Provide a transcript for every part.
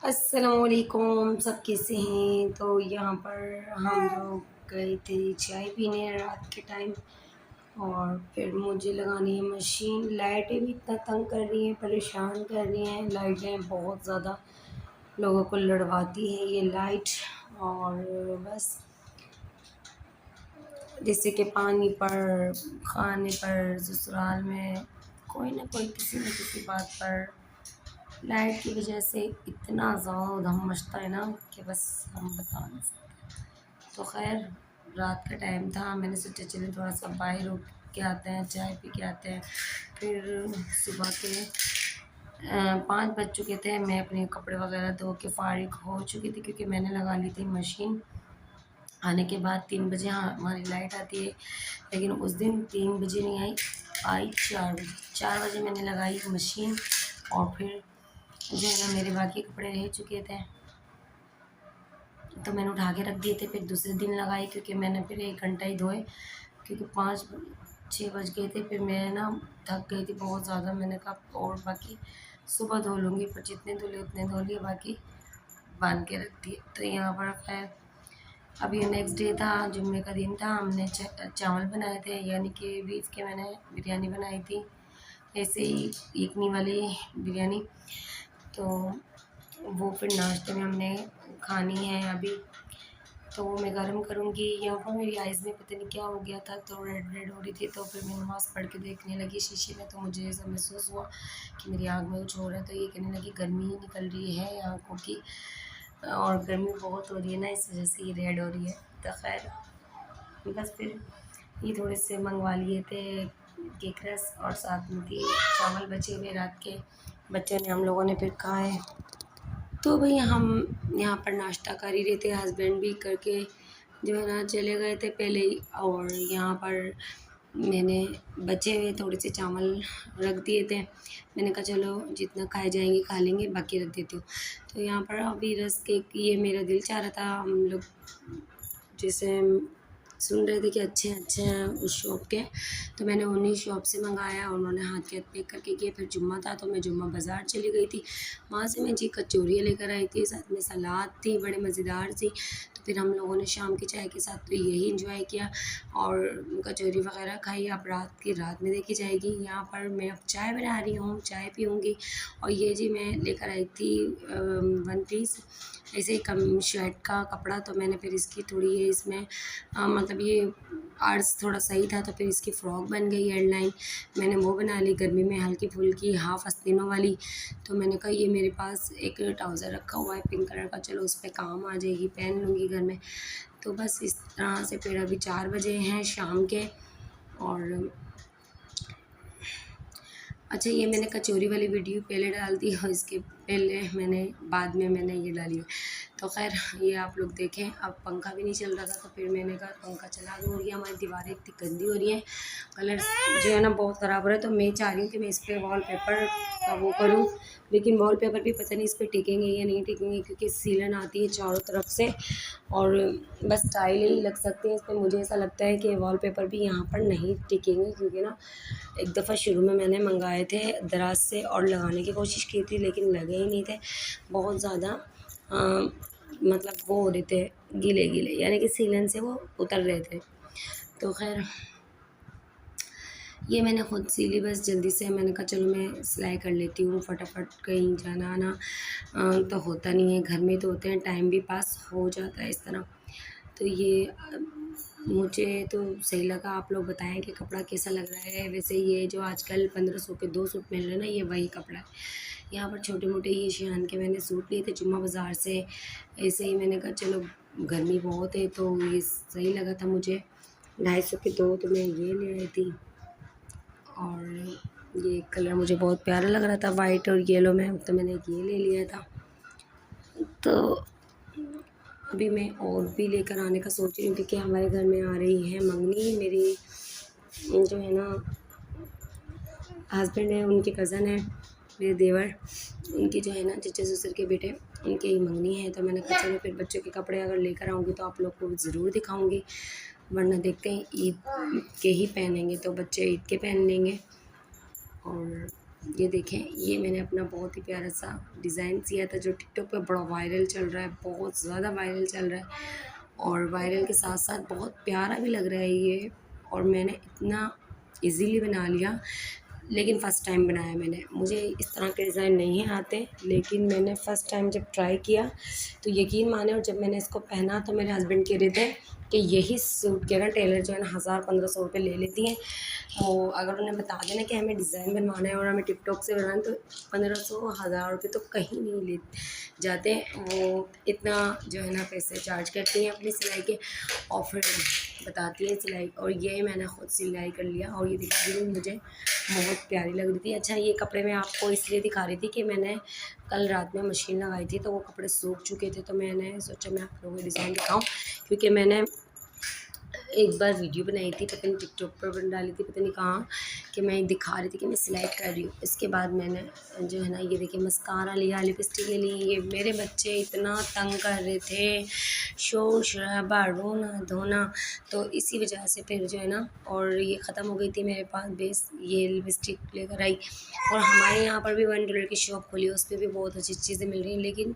अस्सलामुअलैकुम, सब कैसे हैं। तो यहाँ पर हम लोग गए थे चाय पीने रात के टाइम। और फिर मुझे लगानी है मशीन। लाइटें भी इतना तंग कर रही हैं, परेशान कर रही हैं। लाइटें बहुत ज़्यादा लोगों को लड़वाती है ये लाइट। और बस जैसे कि पानी पर, खाने पर, ससुराल में कोई ना कोई किसी न किसी बात पर लाइट की वजह से इतना ज़्यादा धम मचता है ना कि बस हम बता नहीं सकते। तो खैर रात का टाइम था, मैंने सोचा चलिए थोड़ा सा बाहर हो के आते हैं, चाय पी के आते हैं। फिर सुबह के 5 बज चुके थे। मैं अपने कपड़े वगैरह धो के फ़ारिग हो चुकी थी क्योंकि मैंने लगा ली थी मशीन। आने के बाद 3 बजे हाँ हमारी लाइट आती है, लेकिन उस दिन 3 बजे नहीं आई, आई 4 बजे। 4 बजे मैंने लगाई मशीन। और फिर जो है ना मेरे बाकी कपड़े रह चुके थे तो मैंने उठा के रख दिए थे। फिर दूसरे दिन लगाई क्योंकि मैंने फिर 1 घंटा ही धोए क्योंकि 5-6 बज गए थे। फिर मैं ना थक गई थी बहुत ज़्यादा। मैंने कहा और बाकी सुबह धो लूँगी, पर जितने धुले उतने धो लिए, बाकी बांध के रख दिए। तो यहाँ पर खैर अब ये नेक्स्ट डे था, जुम्मे का दिन था। हमने चावल बनाए थे, यानी कि बीफ के मैंने बिरयानी बनाई थी, ऐसे ही यखनी वाली बिरयानी। तो वो फिर नाश्ते में हमने खानी है अभी। तो वो मैं गर्म करूँगी। यहाँ पर मेरी आइज़ में पता नहीं क्या हो गया था, तो रेड रेड हो रही थी। तो फिर मैं नमाज़ पढ़ के देखने लगी शीशे में, तो मुझे ऐसा महसूस हुआ कि मेरी आँख में कुछ हो रहा है। तो ये कहने लगी गर्मी ही निकल रही है आँखों की, और गर्मी बहुत हो रही है ना, इस वजह से ये रेड हो रही है। तो खैर बस फिर ये थोड़े से मंगवा लिए थे केक रस, और साथ में थी चावल बचे हुए रात के, बच्चों ने हम लोगों ने फिर खाए। तो भई हम यहाँ पर नाश्ता कर ही रहे थे, हस्बैंड भी करके जो है ना चले गए थे पहले ही। और यहाँ पर मैंने बचे हुए थोड़े से चावल रख दिए थे। मैंने कहा चलो जितना खाए जाएंगे खा लेंगे, बाकी रख देती हूँ। तो यहाँ पर अभी रस केक ये मेरा दिल चाह रहा था। हम लोग जैसे सुन रहे थे कि अच्छे हैं उस शॉप के, तो मैंने उन्हीं शॉप से मंगाया। उन्होंने हाथ के हाथ पैक करके किए। फिर जुम्मा था तो मैं जुम्मा बाज़ार चली गई थी, वहाँ से मैं जी कचौरियाँ लेकर आई थी, साथ में सलाद थी बड़े मज़ेदार सी। तो फिर हम लोगों ने शाम की चाय के साथ तो यही इंजॉय किया और कचौरी वगैरह खाई। अब रात में देखी जाएगी। यहाँ पर मैं अब चाय बना रही हूँ, चाय पीऊँगी। और ये जी मैं लेकर आई थी 1 पीस ऐसे ही कम शर्ट का कपड़ा। तो मैंने फिर इसकी थोड़ी ये इसमें मतलब ये आर्ट्स थोड़ा सही था, तो फिर इसकी फ़्रॉक बन गई हेडलाइन। मैंने वो बना ली गर्मी में, हल्की फुल्की हाफ आस्तीनों वाली। तो मैंने कहा ये मेरे पास एक ट्राउज़र रखा हुआ है पिंक कलर का, चलो उस पर काम आ जाएगी, पहन लूँगी घर में। तो बस इस तरह से फिर अभी 4 बजे हैं शाम के। और अच्छा ये मैंने कचौरी वाली वीडियो पहले डाल दी और इसके पहले बाद में मैंने ये डाली है। तो ख़ैर ये आप लोग देखें। अब पंखा भी नहीं चल रहा था, तो फिर मैंने कहा पंखा चला दूँ। और ये हमारी दीवारें इतनी गंदी हो रही हैं, कलर जो है ना बहुत ख़राब हो रहा है। तो मैं चाह रही हूँ कि मैं इस पर वॉलपेपर का वो करूँ, लेकिन वॉलपेपर भी पता नहीं इस पर टिकेंगे या नहीं टिकेंगे, क्योंकि सीलन आती है चारों तरफ से और बस टाइल ही लग सकते हैं इस पर। मुझे ऐसा लगता है कि वॉलपेपर भी यहाँ पर नहीं टिकेंगे, क्योंकि ना एक दफ़ा शुरू में मैंने मंगाए थे दराज से और लगाने की कोशिश की थी, लेकिन लगे ही नहीं थे। बहुत ज़्यादा मतलब वो हो रहे थे गीले गीले, यानी कि सीलन से वो उतर रहे थे। तो खैर ये मैंने ख़ुद सी ली बस जल्दी से। मैंने कहा चलो मैं सिलाई कर लेती हूँ, फटाफट कहीं जाना आना तो होता नहीं है, घर में तो होते हैं, टाइम भी पास हो जाता है इस तरह। तो ये मुझे तो सही लगा। आप लोग बताएं कि कपड़ा कैसा लग रहा है। वैसे ये जो आजकल 1500 के 2 सूट मिल रहे हैं ना, ये वही कपड़ा है। यहाँ पर छोटे मोटे ये शियान के मैंने सूट लिए थे जुम्मा बाज़ार से, ऐसे ही मैंने कहा चलो गर्मी बहुत है तो ये सही लगा था मुझे। 250 के 2 तो मैं ये ले आई थी। और ये कलर मुझे बहुत प्यारा लग रहा था वाइट और येलो में, तो मैंने ये ले लिया था। तो अभी मैं और भी लेकर आने का सोच रही हूँ, क्योंकि हमारे घर में आ रही है मंगनी। मेरी जो है ना हस्बैंड है, उनके कज़न है मेरे देवर, उनकी जो है ना चचा ससुर के बेटे, उनकी ही मंगनी है। तो मैंने कहा चलो फिर बच्चों के कपड़े अगर लेकर आऊँगी तो आप लोग को ज़रूर दिखाऊँगी, वरना देखते हैं ईद के ही पहनेंगे तो बच्चे ईद के पहन लेंगे। और ये देखें, ये मैंने अपना बहुत ही प्यारा सा डिज़ाइन सिया था जो टिकटॉक पे बड़ा वायरल चल रहा है, बहुत ज़्यादा वायरल चल रहा है और वायरल के साथ साथ बहुत प्यारा भी लग रहा है ये। और मैंने इतना इजीली बना लिया, लेकिन फ़र्स्ट टाइम बनाया मैंने। मुझे इस तरह के डिज़ाइन नहीं आते, लेकिन मैंने फ़र्स्ट टाइम जब ट्राई किया तो यकीन माने, और जब मैंने इसको पहना तो मेरे हस्बैंड कह रहे थे कि यही सूट के ना टेलर जो है ना 1000-1500 रुपये ले लेती हैं। तो अगर उन्हें बता देना कि हमें डिज़ाइन बनवाना है और हमें टिकटॉक से बनाना है तो 1500-1000 रुपये तो कहीं नहीं ले जाते। वो इतना जो है ना पैसे चार्ज करती हैं अपनी सिलाई के, और फिर बताती हैं सिलाई। और ये मैंने ख़ुद सिलाई कर लिया और ये देखिए मुझे बहुत प्यारी लग रही थी। अच्छा, ये कपड़े मैं आपको इसलिए दिखा रही थी कि मैंने कल रात में मशीन लगाई थी तो वो कपड़े सूख चुके थे, तो मैंने सोचा मैं आप लोगों को डिज़ाइन दिखाऊं, क्योंकि मैंने एक बार वीडियो बनाई थी, पता नहीं टिकटॉक पर बन डाली थी, पता नहीं कहाँ, कि मैं दिखा रही थी कि मैं सिलाई कर रही हूँ। इसके बाद मैंने जो है ना ये देखिए मस्कारा लिया, लिपस्टिक ले ली। ये मेरे बच्चे इतना तंग कर रहे थे, शोर शराबा, रोना धोना, तो इसी वजह से फिर जो है ना, और ये ख़त्म हो गई थी मेरे पास बेस, ये लिपस्टिक लेकर आई। और हमारे यहाँ पर भी $1 की शॉप खोली है, उस पर भी बहुत अच्छी चीज़ें मिल रही हैं, लेकिन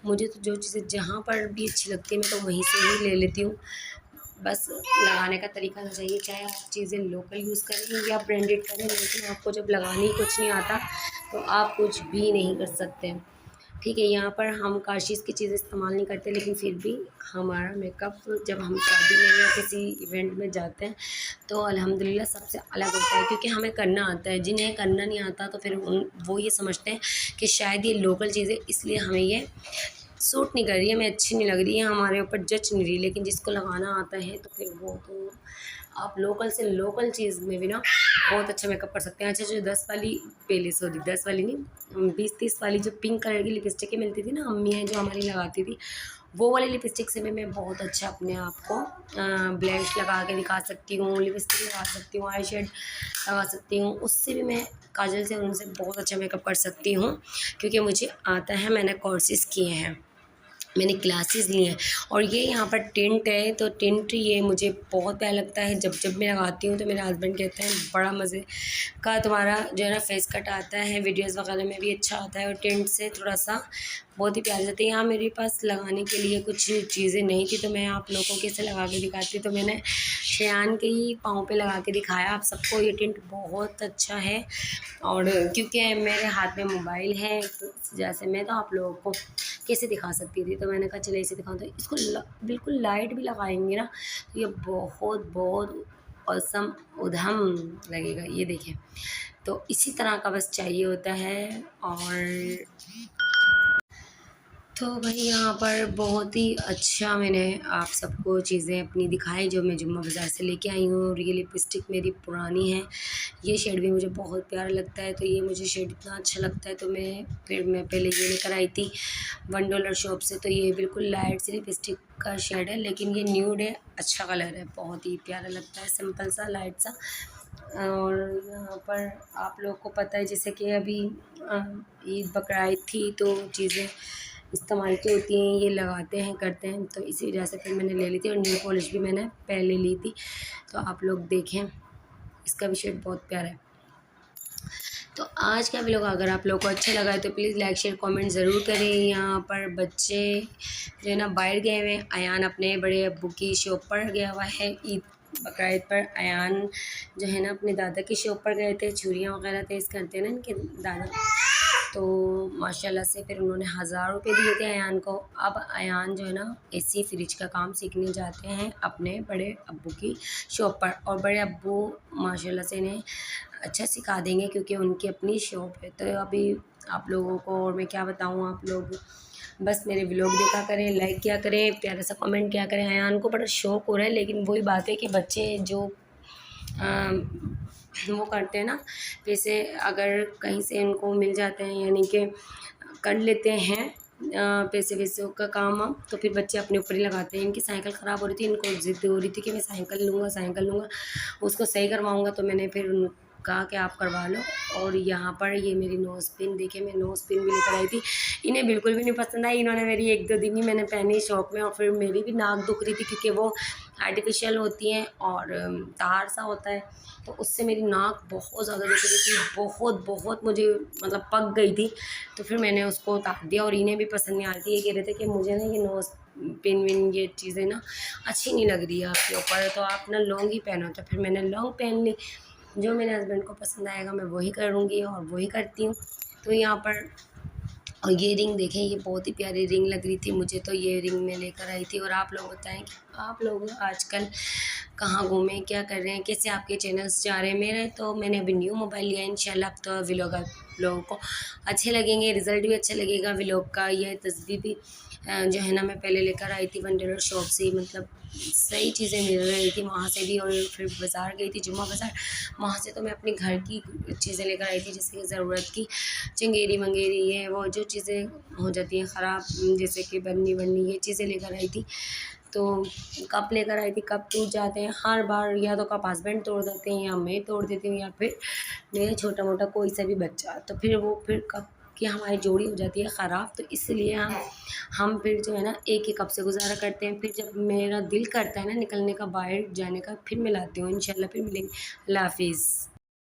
मुझे तो जो चीज़ें जहाँ पर भी अच्छी लगती है मैं तो वहीं से ही ले लेती हूँ। बस लगाने का तरीका तो चाहिए, चाहे आप चीज़ें लोकल यूज़ करें या ब्रांडेड करें, लेकिन आपको जब लगानी ही कुछ नहीं आता तो आप कुछ भी नहीं कर सकते। ठीक है, यहाँ पर हम काशीज़ की चीज़ें इस्तेमाल नहीं करते, लेकिन फिर भी हमारा मेकअप जब हम शादी में या किसी इवेंट में जाते हैं तो अल्हम्दुलिल्लाह सबसे अलग होता है, क्योंकि हमें करना आता है। जिन्हें करना नहीं आता तो फिर वो ये समझते हैं कि शायद ये लोकल चीज़ें इसलिए हमें ये सूट नहीं कर रही है, हमें अच्छी नहीं लग रही है, हमारे ऊपर जच नहीं रही। लेकिन जिसको लगाना आता है तो फिर वो तो आप लोकल से लोकल चीज़ में भी ना बहुत अच्छा मेकअप कर सकते हैं। अच्छा, जो 10 वाली, पहले सॉरी 10 वाली नहीं, 20-30 वाली जो पिंक कलर की लिपस्टिकें मिलती थी ना, अम्मी हैं जो हमारी लगाती थी, वो वाली लिपस्टिक से भी मैं बहुत अच्छा अपने आप को ब्लश लगा के दिखा सकती हूँ, लिपस्टिक लगा सकती हूँ, आई शेड लगा सकती हूँ। उससे भी मैं काजल से उनसे बहुत अच्छा मेकअप कर सकती हूँ, क्योंकि मुझे आता है, मैंने कोर्सेज़ किए हैं, मैंने क्लासेस ली हैं। और ये यहाँ पर टिंट है, तो टिंट ये मुझे बहुत प्यारा लगता है। जब जब मैं लगाती हूँ तो मेरे हस्बैंड कहते हैं बड़ा मज़े का तुम्हारा जो है ना फेस कट आता है, वीडियोस वगैरह में भी अच्छा आता है, और टिंट से थोड़ा सा बहुत ही प्यारी जाती है। यहाँ मेरे पास लगाने के लिए कुछ चीज़ें नहीं थी, तो मैं आप लोगों को कैसे लगा के दिखाती, तो मैंने शेयान के ही पाँव पे लगा के दिखाया आप सबको। ये टिंट बहुत अच्छा है, और क्योंकि मेरे हाथ में मोबाइल है तो इस वजह से मैं तो आप लोगों को कैसे दिखा सकती थी, तो मैंने कहा चलो इसे दिखाऊँ। तो इसको बिल्कुल लाइट भी लगाएंगे ना तो ये बहुत बहुत औसम उधम लगेगा। ये देखें, तो इसी तरह का बस चाहिए होता है। और तो भाई यहाँ पर बहुत ही अच्छा मैंने आप सबको चीज़ें अपनी दिखाई जो मैं जुम्मा बाज़ार से लेके आई हूँ। और ये लिपस्टिक मेरी पुरानी है, ये शेड भी मुझे बहुत प्यारा लगता है, तो ये मुझे शेड इतना अच्छा लगता है तो मैं पहले ये लेकर आई थी $1 शॉप से। तो ये बिल्कुल लाइट सी लिपस्टिक का शेड है, लेकिन ये न्यूड है, अच्छा कलर है, बहुत ही प्यारा लगता है, सिंपल सा लाइट सा। और यहाँ पर आप लोग को पता है जैसे कि अभी ईद बकरीद थी तो चीज़ें इस्तेमाल की होती हैं, ये लगाते हैं करते हैं, तो इसी वजह से फिर मैंने ले ली थी। और नील पॉलिश भी मैंने पहले ली थी, तो आप लोग देखें, इसका भी शेड बहुत प्यारा है। तो आज का व्लॉग अगर आप लोगों को अच्छा लगा है तो प्लीज़ लाइक शेयर कमेंट ज़रूर करें। यहाँ पर बच्चे जो है ना बाहर गए हुए हैं, अयान अपने बड़े अब्बू की शॉप पर गया हुआ है, ईद बकरीद पर अयान जो है ना अपने दादा की शॉप पर गए थे, चूड़ियाँ वगैरह तेज़ करते हैं ना इनके दादा, तो माशाल्लाह से फिर उन्होंने 1000 रुपये दिए थे अयान को। अब अयान जो है ना एसी फ्रिज का काम सीखने जाते हैं अपने बड़े अब्बू की शॉप पर, और बड़े अब्बू माशाल्लाह से इन्हें अच्छा सिखा देंगे क्योंकि उनकी अपनी शॉप है। तो अभी आप लोगों को और मैं क्या बताऊँ, आप लोग बस मेरे व्लॉग देखा करें, लाइक किया करें, प्यारा सा कमेंट किया करें। अयान को बड़ा शौक़ हो रहा है, लेकिन वही बात है कि बच्चे जो वो करते हैं ना, जैसे अगर कहीं से इनको मिल जाते हैं यानी कि कर लेते हैं पैसे वैसे का काम वाम, तो फिर बच्चे अपने ऊपर ही लगाते हैं। इनकी साइकिल ख़राब हो रही थी, इनको ज़िद हो रही थी कि मैं साइकिल लूँगा, उसको सही करवाऊँगा। तो मैंने फिर कहा कि आप करवा लो। और यहाँ पर ये मेरी नोज़ पिन देखिए, मैं नोज़ पिन भी लेकर आई थी, इन्हें बिल्कुल भी नहीं पसंद आई। इन्होंने मेरी 1-2 दिन ही मैंने पहनी शॉप में, और फिर मेरी भी नाक दुख रही थी क्योंकि वो आर्टिफिशियल होती हैं और तार सा होता है, तो उससे मेरी नाक बहुत ज़्यादा दुख रही थी, बहुत बहुत मुझे मतलब पक गई थी। तो फिर मैंने उसको उतार दिया, और इन्हें भी पसंद नहीं आ रही थी। ये कह रहे थे कि मुझे ना ये नोज़ पिन विन ये चीज़ें ना अच्छी नहीं लग रही है आपके ऊपर, तो आप ना लॉन्ग ही पहनो। तो फिर मैंने लॉन्ग पहन ली। जो मेरे हस्बैंड को पसंद आएगा मैं वही करूँगी, और वही करती हूँ। तो यहाँ पर और ये रिंग देखें, ये बहुत ही प्यारी रिंग लग रही थी मुझे, तो ये रिंग मैं लेकर आई थी। और आप लोग बताएं कि आप लोग आजकल कहाँ घूमें, क्या कर रहे हैं, कैसे आपके चैनल्स जा रहे हैं। मेरे तो मैंने अभी न्यू मोबाइल लिया है, इंशाल्लाह अब तो व्लॉग आप लोगों को अच्छे लगेंगे, रिज़ल्ट भी अच्छा लगेगा व्लॉग का। यह तस्वीर भी जो है ना मैं पहले लेकर आई थी वन टेलर शॉप से, मतलब सही चीज़ें मिल रही थी वहाँ से भी। और फिर बाज़ार गई थी, जुम्मा बाज़ार, वहाँ से तो मैं अपने घर की चीज़ें लेकर आई थी, जैसे कि ज़रूरत की चंगेरी मंगेरी है, वो जो चीज़ें हो जाती हैं ख़राब, जैसे कि बन्नी वन्नी, ये चीज़ें लेकर आई थी। तो कप लेकर आई थी, कप टूट जाते हैं हर बार, या तो कप हस्बैंड तोड़ देते हैं, या मैं तोड़ देती हूँ, या फिर मेरा छोटा मोटा कोई सा भी बच्चा, तो फिर वो फिर कप की हमारी जोड़ी हो जाती है ख़राब। तो इसलिए हम फिर जो है ना एक ही कप से गुजारा करते हैं। फिर जब मेरा दिल करता है ना निकलने का, बाहर जाने का, फिर मैं लाती हूँ। इंशाल्लाह फिर मिलेंगे। अल्लाह हाफिज़।